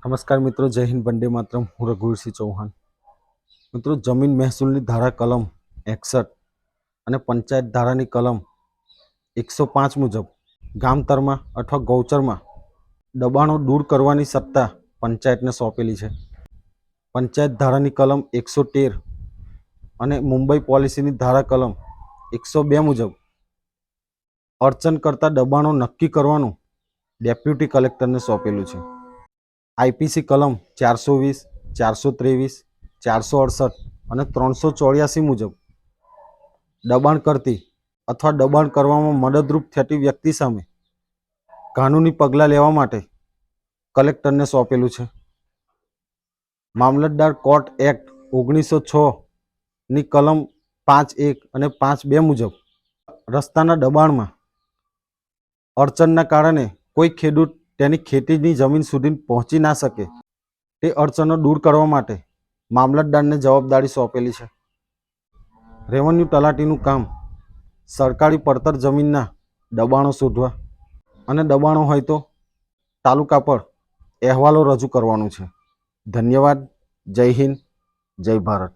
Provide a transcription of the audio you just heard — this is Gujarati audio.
નમસ્કાર મિત્રો, જય હિન્દ, વંદે માતરમ. હું રઘુવીરસિંહ ચૌહાણ. મિત્રો, જમીન મહેસૂલની ધારા કલમ 61 અને પંચાયત ધારાની કલમ 105 મુજબ ગામતરમાં અથવા ગૌચરમાં દબાણો દૂર કરવાની સત્તા પંચાયતને સોંપેલી છે. પંચાયત ધારાની કલમ 113 અને મુંબઈ પોલિસીની ધારા કલમ 102 મુજબ અડચણ કરતા દબાણો નક્કી કરવાનું ડેપ્યુટી કલેક્ટરને સોંપેલું છે. આઈપીસી કલમ 420, 423, 468 અને 384 મુજબ દબાણ કરતી અથવા દબાણ કરવામાં મદદરૂપ થતી વ્યક્તિ સામે કાનૂની પગલાં લેવા માટે કલેક્ટરને સોંપેલું છે. મામલતદાર કોર્ટ એક્ટ 1906 ની કલમ 5(1) અને 5(2) મુજબ રસ્તાના દબાણમાં અડચણના કારણે કોઈ ખેડૂત તેની ખેતીની જમીન સુધી પહોંચી ના શકે તે અડચણો દૂર કરવા માટે મામલતદારને જવાબદારી સોંપેલી છે. રેવન્યુ તલાટીનું કામ સરકારી પડતર જમીનના દબાણો શોધવા અને દબાણો હોય તો તાલુકા પર અહેવાલો રજૂ કરવાનું છે. ધન્યવાદ. જય હિન્દ, જય ભારત.